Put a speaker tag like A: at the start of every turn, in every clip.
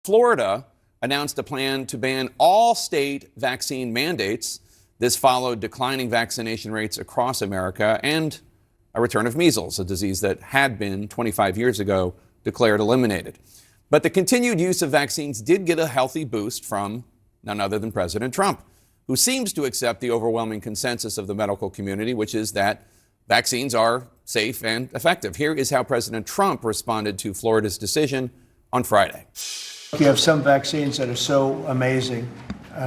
A: Florida announced a plan to ban all state vaccine mandates. This followed declining vaccination rates across America and a return of measles, a disease that had been 25 years ago declared eliminated. But the continued use of vaccines did get a healthy boost from none other than President Trump, who seems to accept the overwhelming consensus of the medical community, which is that vaccines are safe and effective. Here is how President Trump responded to Florida's decision on Friday.
B: You have some vaccines that are so amazing.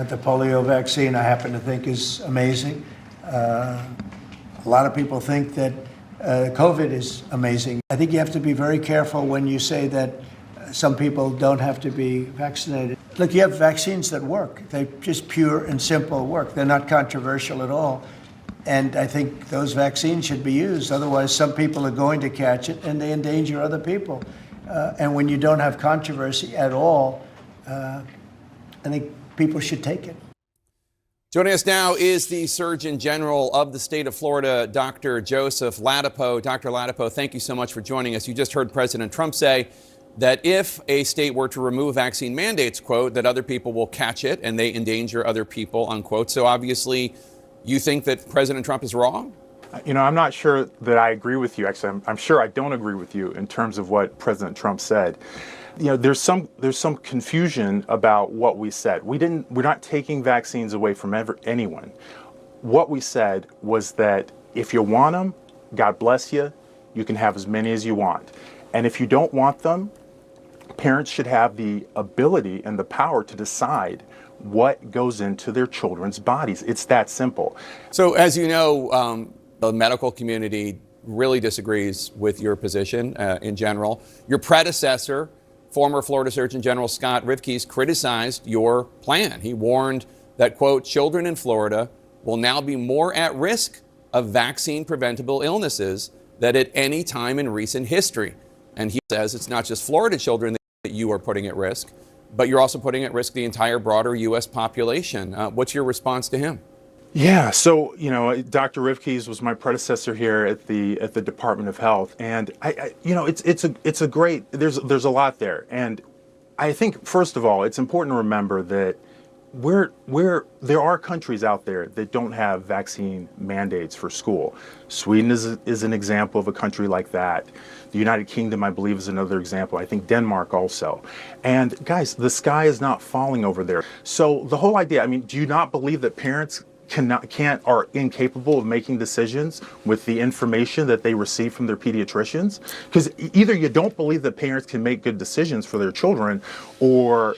B: The polio vaccine, I happen to think, is amazing. A lot of people think that COVID is amazing. I think you have to be very careful when you say that some people don't have to be vaccinated. Look, you have vaccines that work. They just pure and simple work. They're not controversial at all. And I think those vaccines should be used. Otherwise, some people are going to catch it and they endanger other people. And when you don't have controversy at all, I think people should take it.
A: Joining us now is the Surgeon General of the state of Florida, Dr. Joseph Ladapo. Dr. Ladapo, thank you so much for joining us. You just heard President Trump say that if a state were to remove vaccine mandates, quote, that other people will catch it and they endanger other people, unquote. So obviously, you think that President Trump is wrong?
C: You know, I'm not sure that I agree with you. Actually, I'm sure I don't agree with you in terms of what President Trump said. You know, there's some confusion about what we said. We're not taking vaccines away from anyone. What we said was that if you want them, God bless you, you can have as many as you want. And if you don't want them, parents should have the ability and the power to decide what goes into their children's bodies. It's that simple.
A: So as you know, the medical community really disagrees with your position in general. Your predecessor, former Florida Surgeon General Scott Rivkees, criticized your plan. He warned that, quote, children in Florida will now be more at risk of vaccine preventable illnesses than at any time in recent history. And he says it's not just Florida children that you are putting at risk, but you're also putting at risk the entire broader U.S. population. What's your response to him?
C: Yeah, so, you know, Dr. Rivkees was my predecessor here at the Department of Health, and it's a great, there's a lot there. And I think, first of all, it's important to remember that there are countries out there that don't have vaccine mandates for school. Sweden is an example of a country like that. The United Kingdom, I believe, is another example. I think Denmark also. And guys, the sky is not falling over there. So the whole idea, I mean, do you not believe that parents are incapable of making decisions with the information that they receive from their pediatricians? Because either you don't believe that parents can make good decisions for their children, or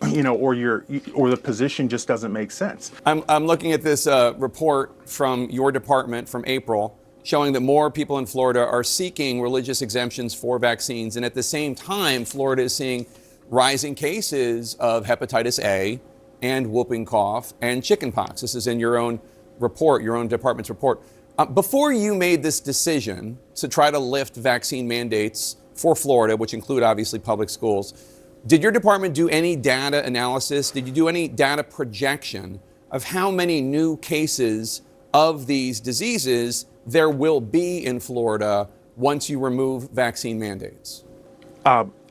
C: the position just doesn't make sense.
A: I'm looking at this report from your department from April showing that more people in Florida are seeking religious exemptions for vaccines. And at the same time, Florida is seeing rising cases of hepatitis A and whooping cough and chickenpox. This is in your own report, your own department's report. Before you made this decision to try to lift vaccine mandates for Florida, which include obviously public schools, did your department do any data analysis? Did you do any data projection of how many new cases of these diseases there will be in Florida once you remove vaccine mandates?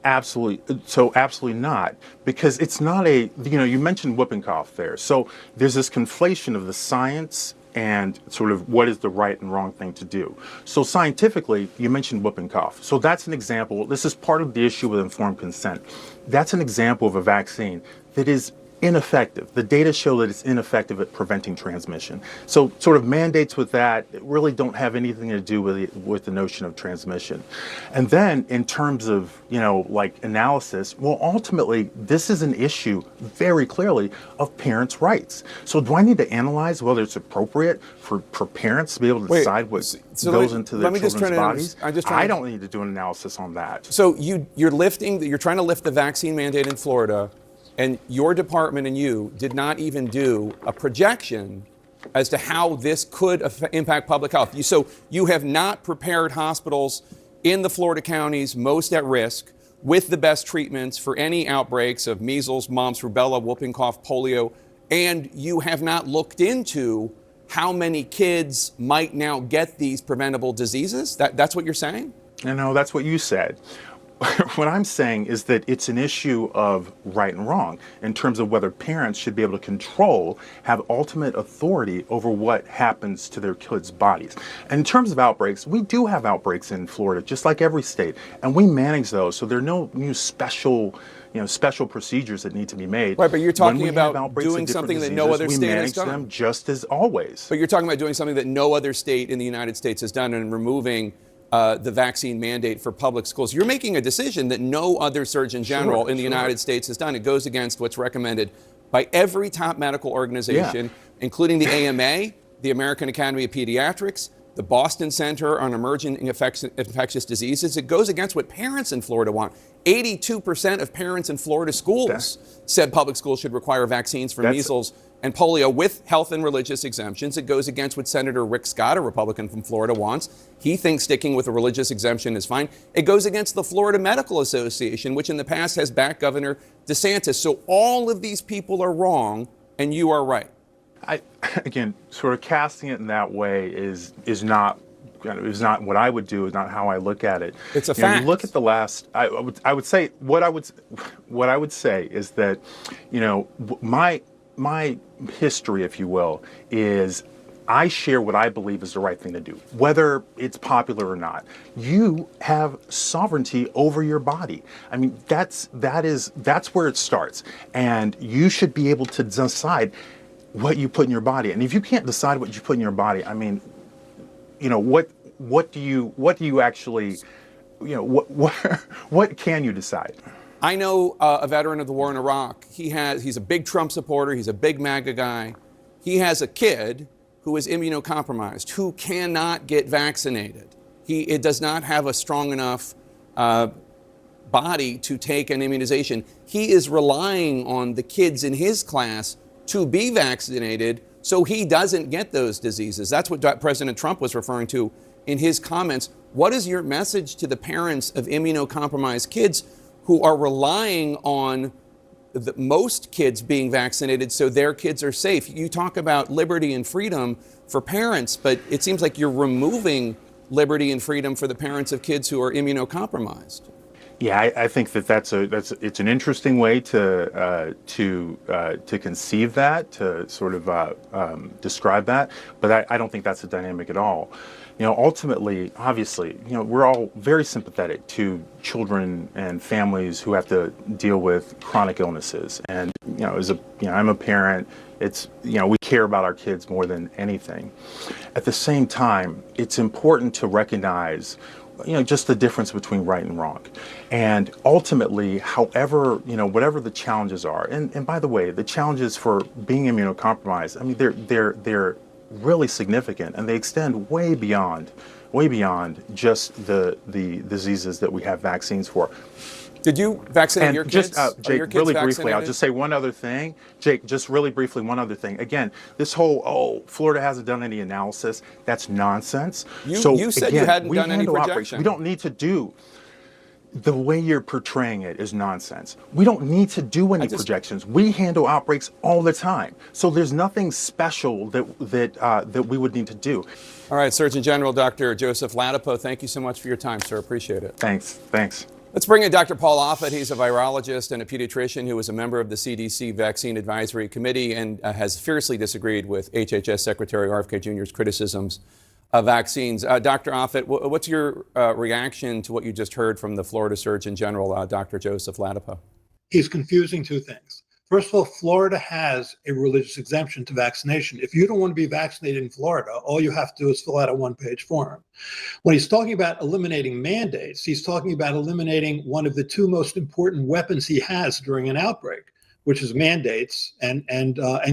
C: Absolutely. So absolutely not, because it's not you mentioned whooping cough there. So there's this conflation of the science and sort of what is the right and wrong thing to do. So scientifically, you mentioned whooping cough. So that's an example. This is part of the issue with informed consent. That's an example of a vaccine that is ineffective. The data show that it's ineffective at preventing transmission. So sort of mandates with that really don't have anything to do with the notion of transmission. And then in terms of, like analysis, well, ultimately, this is an issue very clearly of parents' rights. So do I need to analyze whether it's appropriate for parents to be able to decide what goes into their children's bodies? I don't need to do an analysis on that.
A: So you're trying to lift the vaccine mandate in Florida, and your department and you did not even do a projection as to how this could impact public health. So you have not prepared hospitals in the Florida counties most at risk with the best treatments for any outbreaks of measles, mumps, rubella, whooping cough, polio, and you have not looked into how many kids might now get these preventable diseases? That's what you're saying?
C: No, that's what you said. what I'm saying is that it's an issue of right and wrong in terms of whether parents should be able to control, have ultimate authority over what happens to their kids' bodies. And in terms of outbreaks, we do have outbreaks in Florida, just like every state, and we manage those. So there are no new special procedures that need to be made.
A: Right, but you're
C: When
A: talking
C: we
A: about
C: have outbreaks of
A: doing
C: different
A: something that no
C: diseases,
A: other
C: we
A: state has
C: manage
A: done.
C: them just as always.
A: But you're talking about doing something that no other state in the United States has done and removing the vaccine mandate for public schools. You're making a decision that no other Surgeon General in the United States has done. It goes against what's recommended by every top medical organization, including the AMA, the American Academy of Pediatrics, the Boston Center on Emerging Infectious Diseases. It goes against what parents in Florida want. 82% of parents in Florida schools said public schools should require vaccines for measles and polio with health and religious exemptions. It goes against what Senator Rick Scott, a Republican from Florida, wants. He thinks sticking with a religious exemption is fine. It goes against the Florida Medical Association, which in the past has backed Governor DeSantis. So all of these people are wrong, and you are right.
C: Again, sort of casting it in that way is not what I would do. Is not how I look at it.
A: It's a fact.
C: You look at the last. I would say what I would say is that, my history, if you will, is I share what I believe is the right thing to do, whether it's popular or not. You have sovereignty over your body. I mean, that's where it starts, and you should be able to decide what you put in your body. And if you can't decide what you put in your body, I mean, what do you actually, what can you decide?
A: I know a veteran of the war in Iraq. He's a big Trump supporter. He's a big MAGA guy. He has a kid who is immunocompromised, who cannot get vaccinated. It does not have a strong enough body to take an immunization. He is relying on the kids in his class to be vaccinated so he doesn't get those diseases. That's what President Trump was referring to in his comments. What is your message to the parents of immunocompromised kids who are relying on most kids being vaccinated so their kids are safe? You talk about liberty and freedom for parents, but it seems like you're removing liberty and freedom for the parents of kids who are immunocompromised.
C: Yeah, I think it's an interesting way to conceive that, to sort of describe that, but I don't think that's a dynamic at all. Ultimately, obviously, we're all very sympathetic to children and families who have to deal with chronic illnesses, and I'm a parent. It's we care about our kids more than anything. At the same time, it's important to recognize just the difference between right and wrong. And ultimately, however, whatever the challenges are, and by the way, the challenges for being immunocompromised, I mean, they're really significant, and they extend way beyond just the diseases that we have vaccines for.
A: Did you vaccinate your kids?
C: Jake,
A: your kids
C: really
A: vaccinated?
C: briefly, I'll just say one other thing. Jake, just really briefly, one other thing. Again, this whole, Florida hasn't done any analysis, that's nonsense.
A: You said you hadn't done any projection.
C: We don't need to do. The way you're portraying it is nonsense. We don't need to do any projections. We handle outbreaks all the time. So there's nothing special that we would need to do.
A: All right, Surgeon General Dr. Joseph Ladapo, thank you so much for your time, sir. Appreciate it.
C: Thanks.
A: Let's bring in Dr. Paul Offit. He's a virologist and a pediatrician who was a member of the CDC Vaccine Advisory Committee and has fiercely disagreed with HHS Secretary RFK Jr.'s criticisms of vaccines. Dr. Offit, what's your reaction to what you just heard from the Florida Surgeon General, Dr. Joseph Ladapo?
D: He's confusing two things. First of all, Florida has a religious exemption to vaccination. If you don't want to be vaccinated in Florida, all you have to do is fill out a one-page form. When he's talking about eliminating mandates, he's talking about eliminating one of the two most important weapons he has during an outbreak, which is mandates and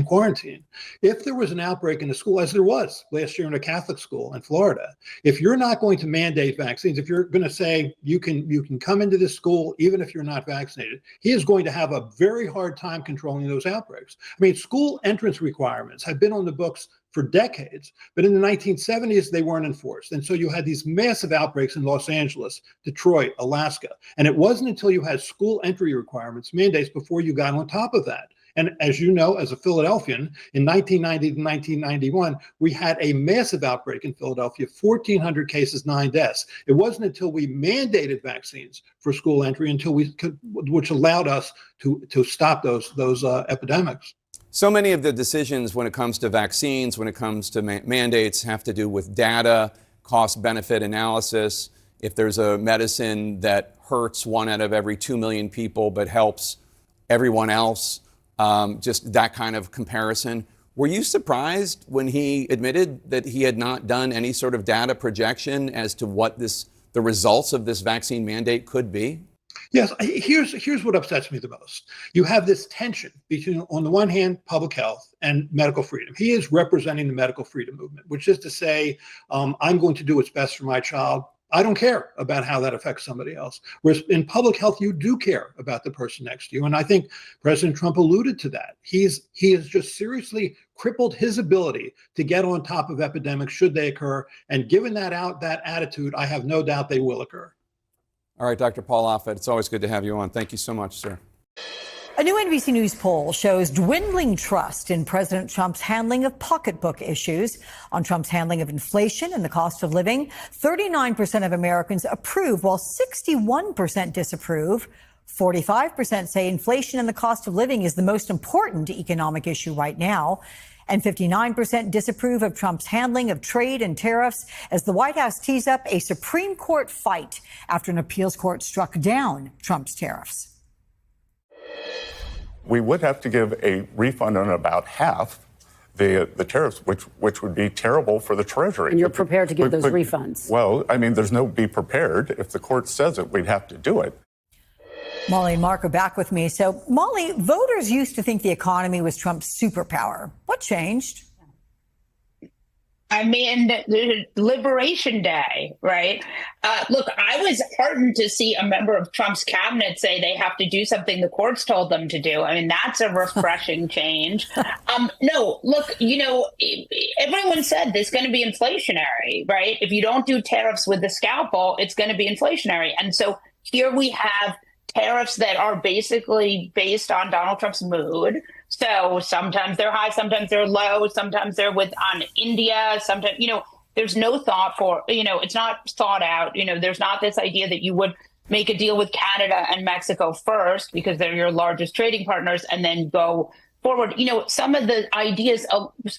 D: quarantine. If there was an outbreak in a school, as there was last year in a Catholic school in Florida, if you're not going to mandate vaccines, if you're going to say you can come into this school even if you're not vaccinated, he is going to have a very hard time controlling those outbreaks. I mean, school entrance requirements have been on the books for decades, but in the 1970s, they weren't enforced. And so you had these massive outbreaks in Los Angeles, Detroit, Alaska. And it wasn't until you had school entry requirements, mandates, before you got on top of that. And as you know, as a Philadelphian, in 1990 to 1991, we had a massive outbreak in Philadelphia, 1,400 cases, 9 deaths. It wasn't until we mandated vaccines for school entry until we could, which allowed us to stop those epidemics.
A: So many of the decisions when it comes to vaccines, when it comes to mandates, have to do with data, cost-benefit analysis. If there's a medicine that hurts 1 out of every 2 million people but helps everyone else, just that kind of comparison. Were you surprised when he admitted that he had not done any sort of data projection as to what the results of this vaccine mandate could be?
D: Yes, here's what upsets me the most. You have this tension between, on the one hand, public health and medical freedom. He is representing the medical freedom movement, which is to say, I'm going to do what's best for my child. I don't care about how that affects somebody else. Whereas in public health, you do care about the person next to you. And I think President Trump alluded to that. He has just seriously crippled his ability to get on top of epidemics should they occur. And given that attitude, I have no doubt they will occur.
A: All right, Dr. Paul Offit, it's always good to have you on. Thank you so much, sir.
E: A new NBC News poll shows dwindling trust in President Trump's handling of pocketbook issues. On Trump's handling of inflation and the cost of living, 39% of Americans approve, while 61% disapprove. 45% say inflation and the cost of living is the most important economic issue right now. And 59% disapprove of Trump's handling of trade and tariffs as the White House tees up a Supreme Court fight after an appeals court struck down Trump's tariffs.
F: We would have to give a refund on about half the tariffs, which would be terrible for the Treasury.
G: And you're prepared to give those refunds?
F: Well, I mean, there's no be prepared. If the court says it, we'd have to do it.
E: Molly and Mark are back with me. So, Molly, voters used to think the economy was Trump's superpower. What changed?
H: I mean, Liberation Day, right? Look, I was heartened to see a member of Trump's cabinet say they have to do something the courts told them to do. I mean, that's a refreshing change. No, look, everyone said this is going to be inflationary, right? If you don't do tariffs with the scalpel, it's going to be inflationary. And so here we have tariffs that are basically based on Donald Trump's mood. So sometimes they're high, sometimes they're low, sometimes they're on India, sometimes, there's no thought for, it's not thought out. There's not this idea that you would make a deal with Canada and Mexico first because they're your largest trading partners and then go forward. Some of the ideas,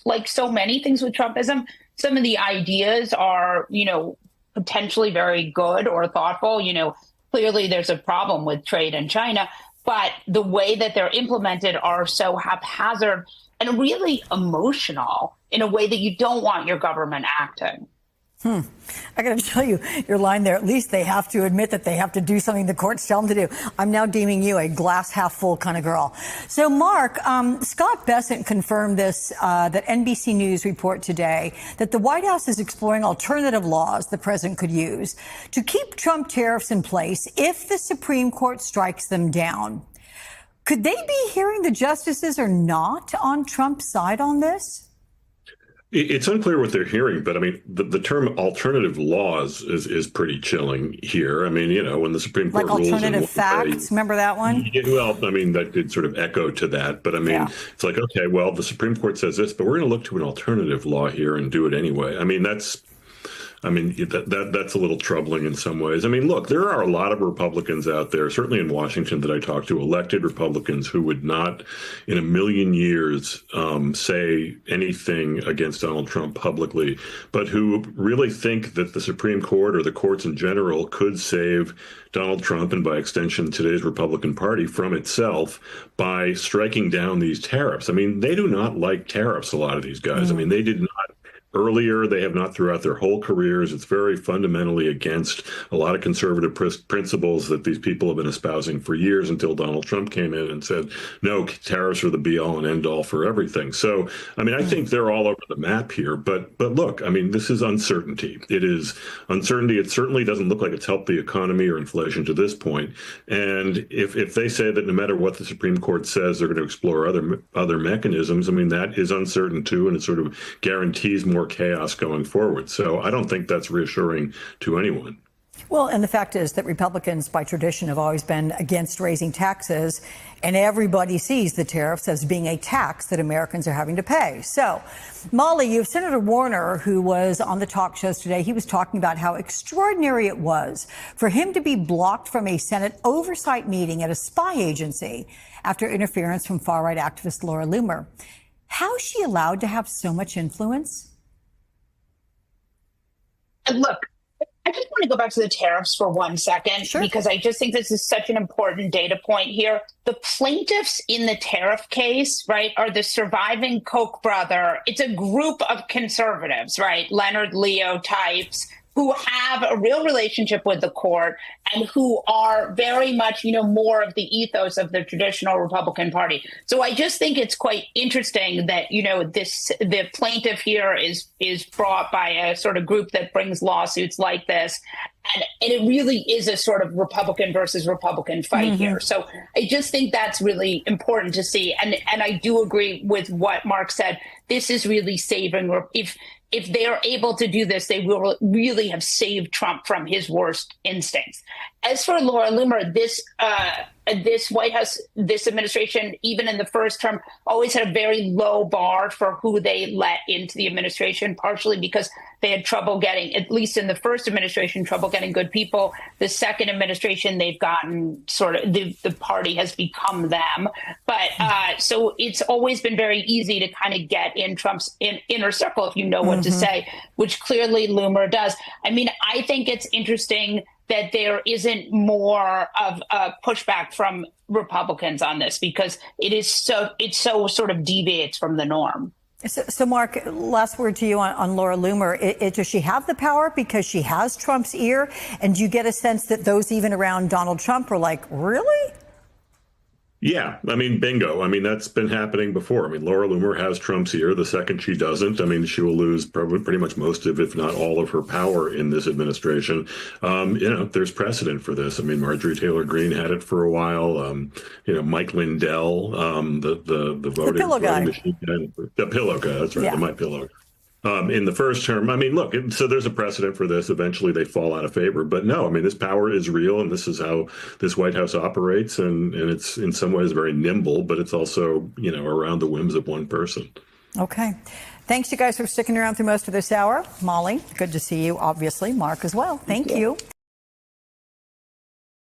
H: like so many things with Trumpism, some of the ideas are, potentially very good or thoughtful. Clearly, there's a problem with trade in China, but the way that they're implemented are so haphazard and really emotional in a way that you don't want your government acting.
E: I got to tell you, your line there, at least they have to admit that they have to do something the courts tell them to do. I'm now deeming you a glass half full kind of girl. So, Mark, Scott Bessent confirmed this, that NBC News report today, that the White House is exploring alternative laws the president could use to keep Trump tariffs in place if the Supreme Court strikes them down. Could they be hearing the justices or not on Trump's side on this?
I: It's unclear what they're hearing, but I mean, the term alternative laws is pretty chilling here. I mean, when the Supreme Court rules
E: alternative facts, remember that one?
I: Well, I mean, that could sort of echo to that, but I mean, It's like, okay, well, the Supreme Court says this, but we're going to look to an alternative law here and do it anyway. I mean, that's a little troubling in some ways. I mean, look, there are a lot of Republicans out there, certainly in Washington that I talk to, elected Republicans who would not in a million years say anything against Donald Trump publicly, but who really think that the Supreme Court or the courts in general could save Donald Trump and by extension today's Republican Party from itself by striking down these tariffs. I mean, they do not like tariffs, a lot of these guys. I mean, they did not earlier. They have not throughout their whole careers. It's very fundamentally against a lot of conservative principles that these people have been espousing for years until Donald Trump came in and said, no, tariffs are the be all and end all for everything. So, I mean, I think they're all over the map here. But look, I mean, this is uncertainty. It is uncertainty. It certainly doesn't look like it's helped the economy or inflation to this point. And if they say that no matter what the Supreme Court says, they're going to explore other mechanisms, I mean, that is uncertain too. And it sort of guarantees more chaos going forward. So I don't think that's reassuring to anyone.
E: Well, and the fact is that Republicans, by tradition, have always been against raising taxes, and everybody sees the tariffs as being a tax that Americans are having to pay. So, Molly, you have Senator Warner, who was on the talk shows today. He was talking about how extraordinary it was for him to be blocked from a Senate oversight meeting at a spy agency after interference from far-right activist Laura Loomer. How is she allowed to have so much influence?
H: And look, I just want to go back to the tariffs for 1 second, because I just think this is such an important data point here. The plaintiffs in the tariff case, right, are the surviving Koch brother. It's a group of conservatives, right, Leonard Leo types, who have a real relationship with the court and who are very much, more of the ethos of the traditional Republican Party. So I just think it's quite interesting that, the plaintiff here is brought by a sort of group that brings lawsuits like this. And it really is a sort of Republican versus Republican fight here. So I just think that's really important to see. And I do agree with what Mark said. This is really saving. If they are able to do this, they will really have saved Trump from his worst instincts. As for Laura Loomer, this White House, this administration, even in the first term, always had a very low bar for who they let into the administration, partially because they had trouble getting, at least in the first administration, trouble getting good people. The second administration, they've gotten sort of, the party has become them. But so it's always been very easy to kind of get in Trump's inner circle if you know what to say, which clearly Loomer does. I mean, I think it's interesting that there isn't more of a pushback from Republicans on this, because it so sort of deviates from the norm.
E: So, Mark, last word to you on Laura Loomer. Does she have the power because she has Trump's ear? And do you get a sense that those even around Donald Trump are like, really?
I: Yeah, I mean, bingo. I mean, that's been happening before. I mean, Laura Loomer has Trump's ear. The second she doesn't, I mean, she will lose probably pretty much most of, if not all of her power in this administration. There's precedent for this. I mean, Marjorie Taylor Greene had it for a while. Mike Lindell, the voting
E: pillow guy.
I: Machine guy, the pillow guy. That's right, the My Pillow. In the first term, I mean, look, so there's a precedent for this. Eventually they fall out of favor. But no, I mean, this power is real, and this is how this White House operates. And it's in some ways very nimble, but it's also, around the whims of one person.
E: Okay. Thanks, you guys, for sticking around through most of this hour. Molly, good to see you, obviously. Mark as well. Thank you.